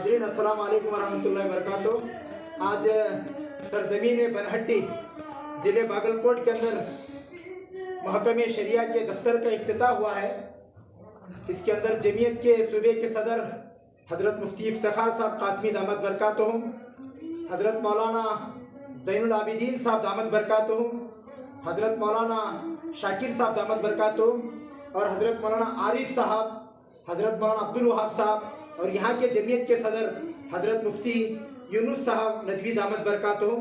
नाज़रीन अस्सलाम वालेकुम वरहमतुल्लाहि वबरकातुह। आज सरज़मीन बनहट्टी ज़िले बागलकोट के अंदर महकमे शरिया के दफ्तर का इफ्तिताह हुआ है। इसके अंदर जमीयत के सूबे के सदर हज़रत मुफ्ती इफ्तिखार साहब कासमी दामद बरकातुहुम, हज़रत मौलाना ज़ैनुल आबिदीन साहब दामद बरकातुहुम, हज़रत मौलाना शाकिर साहब दामद बरकातुहुम और हज़रत मौलाना आरिफ साहब, हज़रत मौलाना अब्दुल वहाब साहब और यहाँ के जमीयत के सदर हज़रत मुफ्ती यूनुस साहब नजवी दामद बरकातुहुम,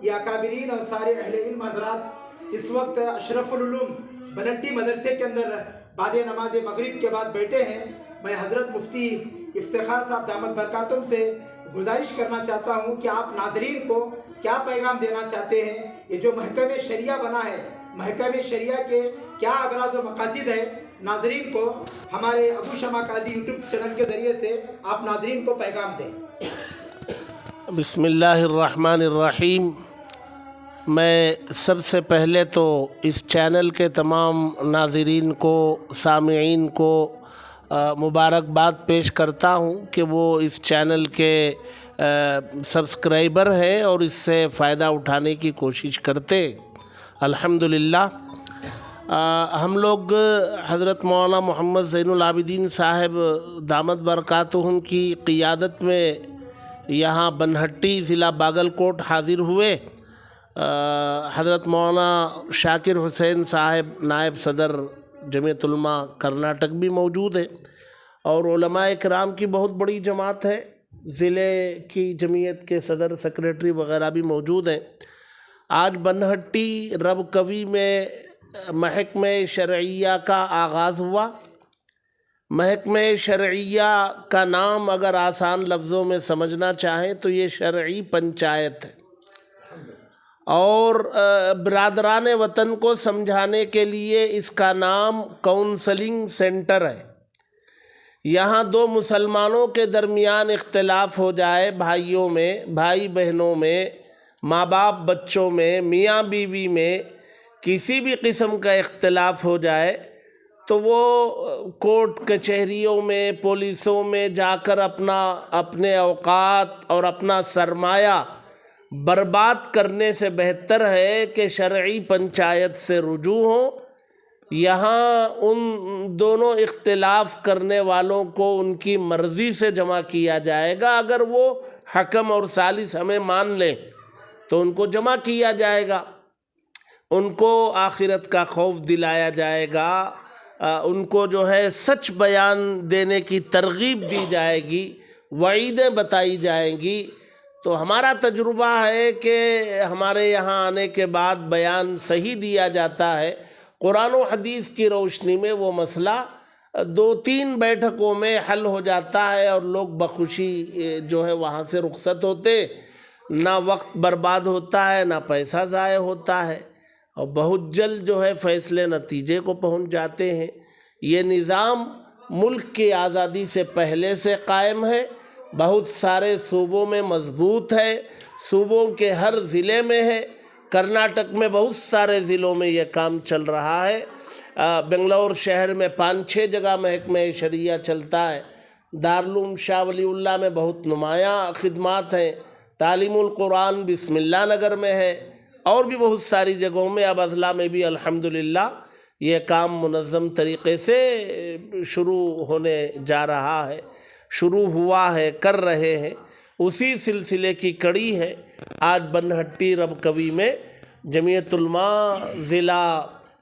ये अकाबिरीन और सारे अहले इल्म हज़रात इस वक्त अशरफुल उलूम बनहट्टी मदरसे के अंदर बाद नमाज मगरिब के बाद बैठे हैं। मैं हज़रत मुफ्ती इफ्तिखार साहब दामद बरकातुहुम से गुजारिश करना चाहता हूँ कि आप नाज़रीन को क्या पैगाम देना चाहते हैं। ये जो महकमे शरिया बना है, महकमे शरिया के क्या अगराज़ व मकासिद है, नाज़रीन को हमारे अबू शमा काजी यूट्यूब चैनल के ज़रिए से आप नाज़रीन को पैगाम दें। बिस्मिल्लाहिर्रहमानिर्रहीम। मैं सबसे पहले तो इस चैनल के तमाम नाज़रीन को, सामीईन को मुबारकबाद पेश करता हूँ कि वो इस चैनल के सब्सक्राइबर हैं और इससे फ़ायदा उठाने की कोशिश करते। अल्हम्दुलिल्लाह हम लोग हज़रत मौलाना मोहम्मद ज़ैनुल आबिदीन साहब दामद बरकातुहुम की क़ियादत में यहाँ बनहट्टी ज़िला बागलकोट हाज़िर हुए। हज़रत मौलाना शाकिर हुसैन साहब नायब सदर जमीयत उलमा कर्नाटक भी मौजूद है और उलमाए किराम की बहुत बड़ी जमात है। ज़िले की जमीयत के सदर सेक्रेटरी वग़ैरह भी मौजूद हैं। आज बनहट्टी रब कवी में महकमे शरइया का आगाज़ हुआ। महकमे शरइया का नाम अगर आसान लफ्ज़ों में समझना चाहें तो ये शरई पंचायत है और बिरादरान वतन को समझाने के लिए इसका नाम काउंसलिंग सेंटर है। यहाँ दो मुसलमानों के दरमियान इख्तिलाफ़ हो जाए, भाइयों में, भाई बहनों में, माँ बाप बच्चों में, मियाँ बीवी में किसी भी किस्म का इख्तिलाफ़ हो जाए तो वो कोर्ट कचहरियों में, पुलिसों में जाकर अपने औकात और अपना सरमाया बर्बाद करने से बेहतर है कि शरई पंचायत से रुजू हो। यहाँ उन दोनों इख्तिलाफ़ करने वालों को उनकी मर्ज़ी से जमा किया जाएगा। अगर वो हकम और सालिस हमें मान लें तो उनको जमा किया जाएगा, उनको आखिरत का खौफ दिलाया जाएगा, उनको जो है सच बयान देने की तरगीब दी जाएगी, वईदें बताई जाएंगी। तो हमारा तजुर्बा है कि हमारे यहाँ आने के बाद बयान सही दिया जाता है। कुरान और हदीस की रोशनी में वो मसला 2-3 बैठकों में हल हो जाता है और लोग बखुशी जो है वहाँ से रुखसत होते, ना वक्त बर्बाद होता है, ना पैसा ज़ाय होता है और बहुत जल्द जो है फ़ैसले नतीजे को पहुँच जाते हैं। ये निज़ाम मुल्क की आज़ादी से पहले से कायम है, बहुत सारे सूबों में मजबूत है, सूबों के हर ज़िले में है। कर्नाटक में बहुत सारे ज़िलों में ये काम चल रहा है। बेंगलोर शहर में 5-6 जगह महकमे शरिया चलता है। दारुल शाह वलीउल्लाह में बहुत नुमायाँ खिदमात हैं। तालीमुल कुरान बिस्मिल्लाह नगर में है और भी बहुत सारी जगहों में। अब अज़ला में भी अल्हम्दुलिल्लाह ये काम मुनज़्ज़म तरीक़े से शुरू होने जा रहा है, शुरू हुआ है, कर रहे हैं। उसी सिलसिले की कड़ी है आज बनहट्टी रब कवी में जमीयत उलमा ज़िला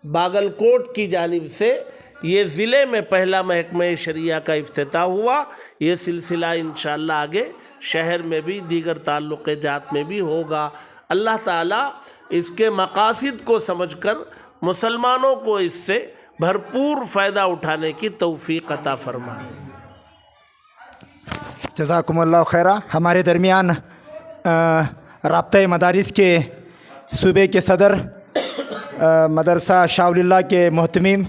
बागलकोट की जानिब से ये ज़िले में पहला महकमे शरिया का इफ्तिताह हुआ। ये सिलसिला इंशाअल्लाह आगे शहर में भी, दीगर ताल्लुक़ जात में भी होगा। अल्लाह ताला इसके मकासिद को समझकर मुसलमानों को इससे भरपूर फ़ायदा उठाने की तौफ़ीक़ अता फरमाए। जज़ाकुमुल्लाह खैरा। हमारे दरमियान राब्ता मदारिस के सूबे के सदर मदरसा शाह वलील्लाह के मोहतमीम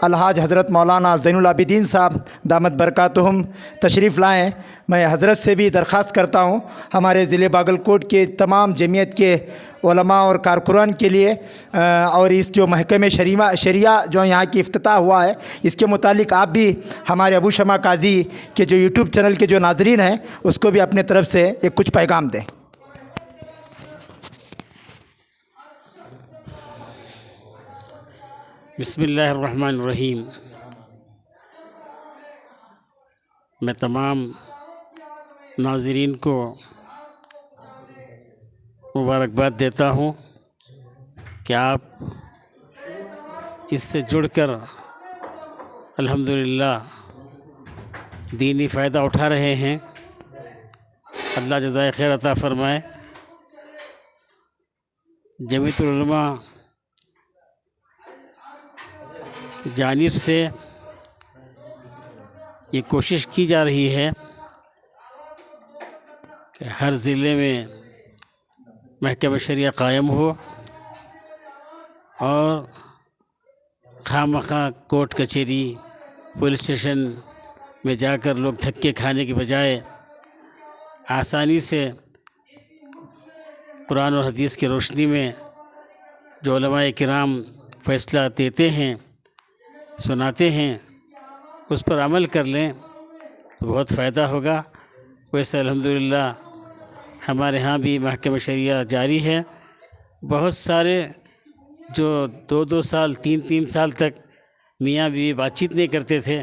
الحاج حضرت مولانا زین العابدین صاحب دامت برکاتہم تشریف لائیں، میں حضرت سے بھی درخواست کرتا ہوں ہمارے ضلع باگل کوٹ کے تمام جمعیت کے علماء اور کارکنان کے لیے اور اس جو محکمہ شریعہ جو یہاں کی افتتاح ہوا ہے اس کے متعلق آپ بھی ہمارے ابو شمع قاضی کے جو یوٹیوب چینل کے جو ناظرین ہیں اس کو بھی اپنے طرف سے ایک کچھ پیغام دیں۔ بسم اللہ الرحمن الرحیم۔ میں تمام ناظرین کو مبارکباد دیتا ہوں کہ آپ اس سے جڑ کر الحمدللہ دینی فائدہ اٹھا رہے ہیں۔ اللہ جزائے خیر عطا فرمائے۔ جمعیت العلماء کی جانب سے یہ کوشش کی جا رہی ہے کہ ہر ضلع میں محکمہ شریعہ قائم ہو اور خواہ مخواہ کورٹ کچہری پولیس اسٹیشن میں جا کر لوگ دھکے کھانے کے بجائے آسانی سے قرآن اور حدیث کی روشنی میں جو علماء کرام فیصلہ دیتے ہیں سناتے ہیں اس پر عمل کر لیں تو بہت فائدہ ہوگا۔ ویسے الحمدللہ ہمارے ہاں بھی محکمہ شریعہ جاری ہے۔ بہت سارے جو 2 سال 3 سال تک میاں بیوی بات چیت نہیں کرتے تھے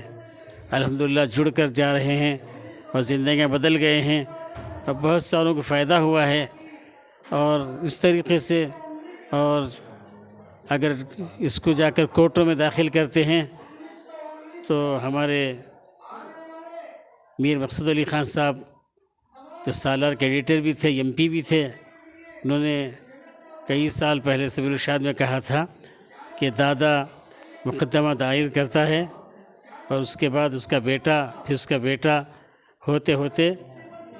الحمدللہ جڑ کر جا رہے ہیں اور زندگیاں بدل گئے ہیں اور بہت ساروں کو فائدہ ہوا ہے۔ اور اس طریقے سے اور اگر اس کو جا کر کورٹوں میں داخل کرتے ہیں تو ہمارے میر مقصود علی خان صاحب جو سالار کے ایڈیٹر بھی تھے ایم پی بھی تھے، انہوں نے کئی سال پہلے سبیل الرشاد میں کہا تھا کہ دادا مقدمہ دائر کرتا ہے اور اس کے بعد اس کا بیٹا پھر اس کا بیٹا ہوتے ہوتے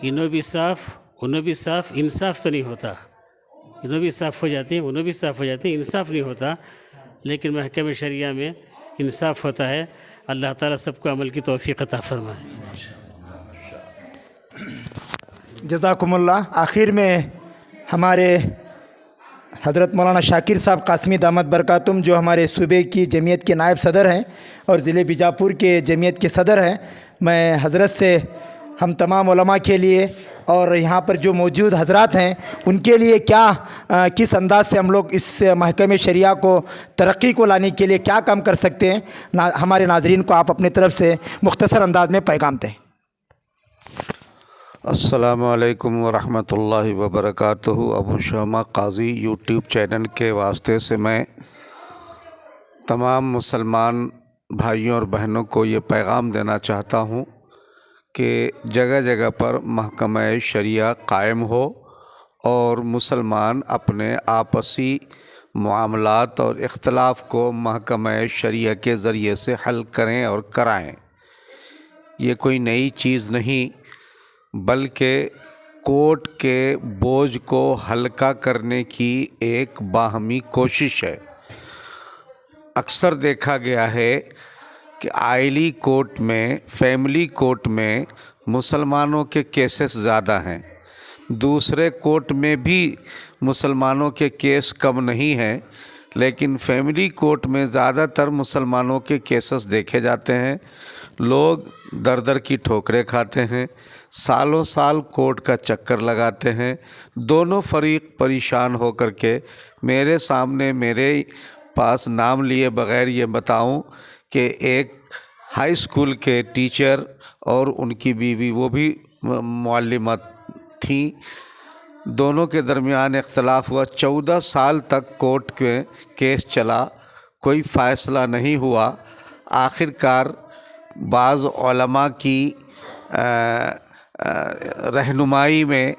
انہوں بھی صاف انہوں بھی صاف، انصاف تو نہیں ہوتا، انہوں بھی صاف ہو جاتے ہیں انہوں بھی صاف ہو جاتے ہیں، انصاف نہیں ہوتا، لیکن محکمہ شریعہ میں انصاف ہوتا ہے۔ اللہ تعالیٰ سب کو عمل کی توفیق عطا فرمائے۔ جزاکم اللہ۔ آخر میں ہمارے حضرت مولانا شاکر صاحب قاسمی دامت برکاتہم جو ہمارے صوبے کی جمعیت کے نائب صدر ہیں اور ضلع بیجاپور کے جمعیت کے صدر ہیں، میں حضرت سے ہم تمام علماء کے لیے اور یہاں پر جو موجود حضرات ہیں ان کے لیے کس انداز سے ہم لوگ اس محکمہ شریعہ کو ترقی کو لانے کے لیے کیا کام کر سکتے ہیں، ہمارے ناظرین کو آپ اپنی طرف سے مختصر انداز میں پیغام دیں۔ السلام علیکم ورحمۃ اللہ وبرکاتہ۔ ابو شمع قاضی یوٹیوب چینل کے واسطے سے میں تمام مسلمان بھائیوں اور بہنوں کو یہ پیغام دینا چاہتا ہوں کہ جگہ جگہ پر محکمہ شریعہ قائم ہو اور مسلمان اپنے آپسی معاملات اور اختلاف کو محکمہ شریعہ کے ذریعے سے حل کریں اور کرائیں۔ یہ کوئی نئی چیز نہیں بلکہ کورٹ کے بوجھ کو ہلکا کرنے کی ایک باہمی کوشش ہے۔ اکثر دیکھا گیا ہے کہ آئلی کورٹ میں فیملی کورٹ میں مسلمانوں کے کیسز زیادہ ہیں، دوسرے کورٹ میں بھی مسلمانوں کے کیس کم نہیں ہیں، لیکن فیملی کورٹ میں زیادہ تر مسلمانوں کے کیسز دیکھے جاتے ہیں۔ لوگ در در کی ٹھوکریں کھاتے ہیں، سالوں سال کورٹ کا چکر لگاتے ہیں۔ دونوں فریق پریشان ہو کر کے میرے سامنے میرے پاس نام لیے بغیر یہ بتاؤں کہ ایک ہائی اسکول کے ٹیچر اور ان کی بیوی وہ بھی معلمہ تھیں، دونوں کے درمیان اختلاف ہوا، 14 سال تک کورٹ کے کیس چلا، کوئی فیصلہ نہیں ہوا۔ آخر کار بعض علماء کی رہنمائی میں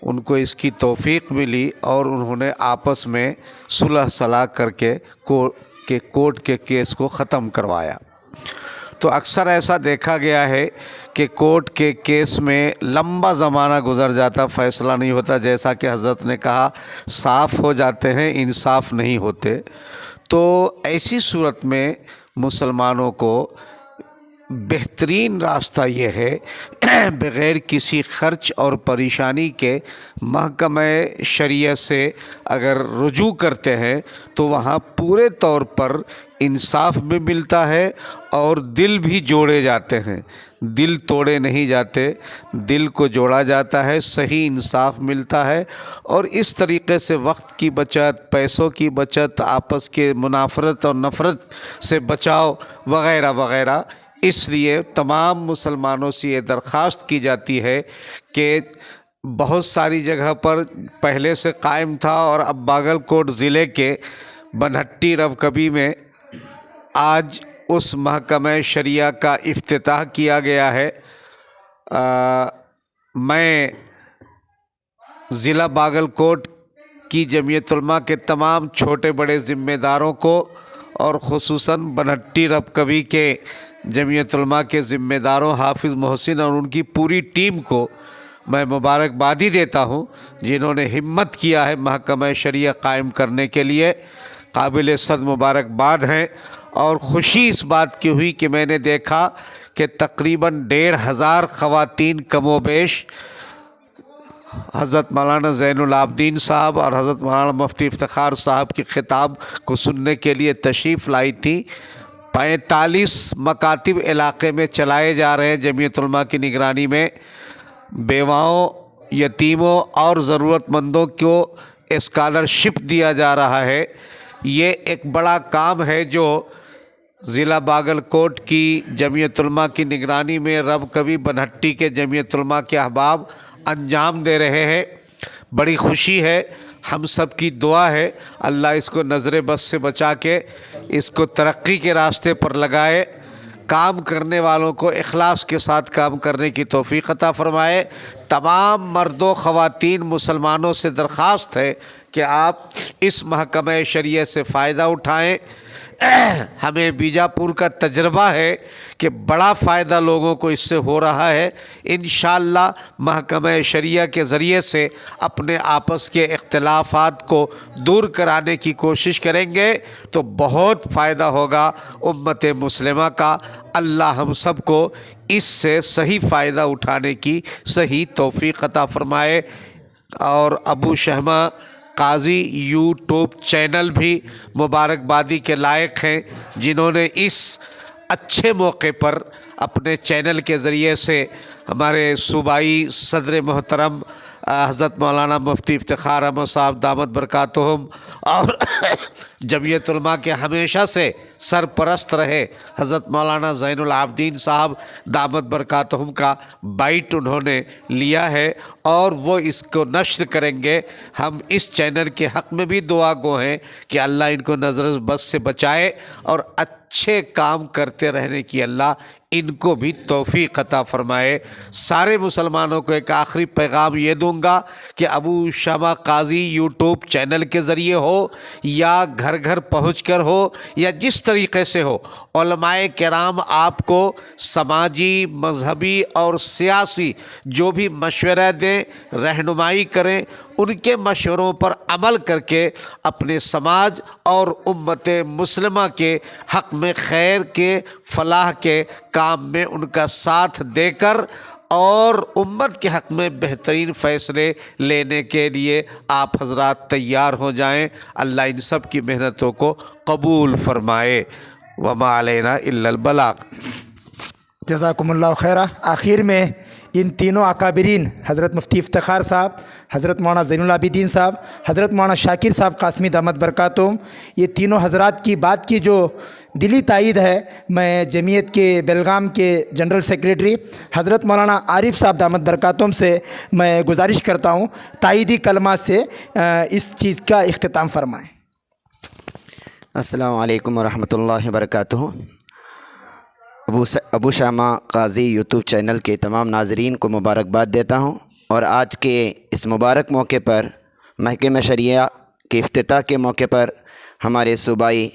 ان کو اس کی توفیق ملی اور انہوں نے آپس میں صلح صلاح کر کے کورٹ کے کیس کو ختم کروایا۔ تو اکثر ایسا دیکھا گیا ہے کہ کورٹ کے کیس میں لمبا زمانہ گزر جاتا، فیصلہ نہیں ہوتا، جیسا کہ حضرت نے کہا صاف ہو جاتے ہیں، انصاف نہیں ہوتے۔ تو ایسی صورت میں मुसलमानों को बेहतरीन रास्ता ये है बग़ैर किसी ख़र्च और परेशानी के महकमे शरीयत से अगर रुजू करते हैं तो वहाँ पूरे तौर पर इंसाफ भी मिलता है और दिल भी जोड़े जाते हैं। दिल तोड़े नहीं जाते, दिल को जोड़ा जाता है, सही इंसाफ मिलता है। और इस तरीक़े से वक्त की बचत, पैसों की बचत, आपस के मुनाफरत और नफ़रत से बचाव वग़ैरह वग़ैरह। इसलिए तमाम मुसलमानों से ये दरख्वास्त की जाती है कि बहुत सारी जगह पर पहले से कायम था और अब बागलकोट ज़िले के बनहट्टी रवकबी में आज उस महकमे शरिया का इफ्तिताह किया गया है। मैं ज़िला बागलकोट की जमीयत उलमा के तमाम छोटे बड़े ज़िम्मेदारों को और ख़ुसूसन बनहट्टी रवकबी के जमीयत उलमा के ज़िम्मेदारों हाफिज़ मोहसिन और उनकी पूरी टीम को मैं मुबारकबादी देता हूँ, जिन्होंने हिम्मत किया है महकमा शरिया कायम करने के लिए। काबिल सद मुबारकबाद हैं। और ख़ुशी इस बात की हुई कि मैंने देखा कि तकरीबन 1500 ख़वातीन कमोबेश हज़रत मौलाना ज़ैनुल आबिदीन साहब और हज़रत मौलाना मुफ्ती इफ्तिखार साहब के ख़िताब को सुनने के लिए तशरीफ़ लाई थी। 45 मकातिब इलाक़े में चलाए जा रहे हैं जमीयत उलमा की निगरानी में। बेवाओं, यतीमों और ज़रूरतमंदों को स्कॉलरशिप दिया जा रहा है। ये एक बड़ा काम है जो ज़िला बागलकोट की जमीयत उलमा की निगरानी में रवकबी बनहट्टी के जमीयत उलमा के अहबाब अंजाम दे रहे हैं। बड़ी खुशी है, हम सब की दुआ है अल्लाह इसको नज़र बस से बचा के इसको तरक्की के रास्ते पर लगाए। काम करने वालों को इखलास के साथ काम करने की तौफीक अता फ़रमाए। तमाम मर्दों ख़वातीन मुसलमानों से दरख्वास्त है कि आप इस महकमा शरियत से फ़ायदा उठाएँ। हमें बीजापुर का तजर्बा है कि बड़ा फ़ायदा लोगों को इससे हो रहा है। इंशाअल्लाह महकमा शरिया के ज़रिए से अपने आपस के इख्तिलाफ़ात को दूर कराने की कोशिश करेंगे तो बहुत फ़ायदा होगा उम्मत मुस्लिमा का। अल्लाह हम सब को इससे सही फ़ायदा उठाने की सही तौफ़ीक़ अता फ़रमाए। और अबू शहमा काजी यूट्यूब चैनल भी मुबारकबादी के लायक हैं, जिन्होंने इस अच्छे मौके पर अपने चैनल के ज़रिए से हमारे सूबाई सदर मोहतरम हज़रत मौलाना मुफ्ती इफ्तिखार अहमद साहब दामद बरकातुहुम और जमीयत उलमा के हमेशा से सरपरस्त रहे हज़रत मौलाना ज़ैनुल आबिदीन साहब दामद बरकातुहुम का बाइट उन्होंने लिया है और वो इसको नश्र करेंगे। हम इस चैनल के हक़ में भी दुआ गो हैं कि अल्लाह इनको नज़र बस से बचाए और अच्छे काम करते रहने की अल्लाह इनको भी तौफ़ीक़ अता फ़रमाए। सारे मुसलमानों को एक आखिरी पैगाम ये दूंगा कि अबू शमा काजी यूट्यूब चैनल के ज़रिए हो या घर घर पहुंचकर हो या जिस तरीक़े से हो, उलमाए किराम आपको समाजी, मजहबी और सियासी जो भी मशवरा दें, रहनुमाई करें, उनके मशवरों पर अमल करके अपने समाज और उम्मत मुस्लिमा के हक़ में खैर के, फ़लाह के काम में उनका साथ देकर और उम्मत के हक़ में बेहतरीन फ़ैसले लेने के लिए आप हज़रात तैयार हो जाएं। अल्लाह इन सब की मेहनतों को कबूल फ़रमाए। वमा अलैना इल्लल बलाग। जज़ाकुमुल्लाह खैरा। आखिर में इन तीनों अकाबिरीन हज़रत मुफ्ती इफ्तिखार साहब, हज़रत मौलाना ज़ैनुल आबिदीन साहब, हज़रत मौलाना शाकिर साहब कासमी दामद बरकातुहुम, ये तीनों हज़रात की बात की जो दिली तायीद है, मैं जमीयत के बेलगाम के जनरल सेक्रेटरी हज़रत मौलाना आरिफ साहब दामद बरकातुहुम से मैं गुजारिश करता हूँ तायीदी कलमा से इस चीज़ का इख्तिताम फरमाएँ। अस्सलामु अलैकुम वरहमतुल्लाहि वबरकातुहू। अबू शमा काजी यूट्यूब चैनल के तमाम नाज़रीन को मुबारकबाद देता हूँ और आज के इस मुबारक मौके पर महकमा शरिया के इफ्तिताह के मौके पर हमारे सूबाई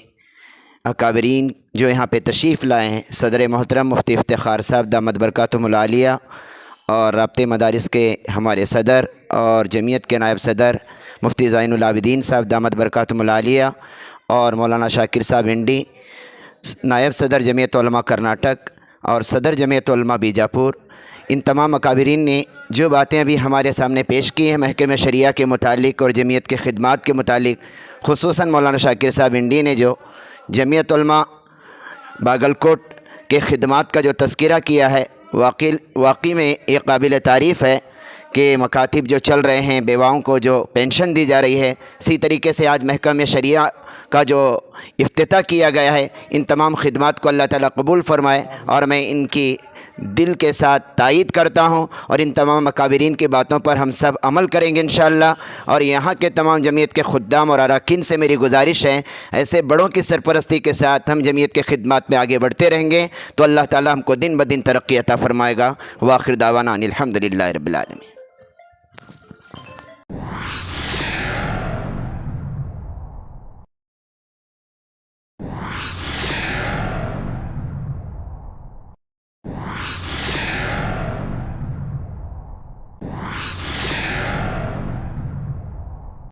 अकाबरीन जो यहाँ पे तशरीफ़ लाए हैं, सदर मोहतरम मुफ्ती इफ्तिखार साहब दामद बरकातुहुमुल आलिया और राब्ते मदारिस के हमारे सदर और जमीयत के नायब सदर मुफ्ती ज़ैनुल आबिदीन साहब दामद बरकातुहुमुल आलिया और मौलाना शाकिर साहब हिंडी, नायब सदर जमीयत उलमा कर्नाटक और सदर जमीयत उलमा बीजापुर, इन तमाम अकाबरीन ने जो बातें अभी हमारे सामने पेश की हैं महकमे शरिया के मुतालिक और जमीयत के ख़िदमात के मुतालिक, खुसूसन मौलाना शाकिर साहब इंडी ने जो जमीयत उलमा बागलकोट के ख़िदमात का जो तज़किरा किया है, वाकई में एक काबिल तारीफ़ है कि मकातिब जो चल रहे हैं, बेवाओं को जो पेंशन दी जा रही है, इसी तरीके से आज महकमे शरिया का जो इफ्तिताह किया गया है, इन तमाम ख़िदमात को अल्लाह ताला कबूल फ़रमाए। और मैं इनकी दिल के साथ तायीद करता हूँ और इन तमाम अकाबरीन की बातों पर हम सब अमल करेंगे इंशाअल्लाह। और यहाँ के तमाम जमीयत के खुद्दाम और अरकान से मेरी गुजारिश है, ऐसे बड़ों की सरपरस्ती के साथ हम जमीयत के खिदमत में आगे बढ़ते रहेंगे तो अल्लाह ताला हमको दिन ब दिन तरक्की अता फ़रमाएगा। व आखिर दावाना अनिल हम्दुलिल्लाहि रब्बिल आलमीन।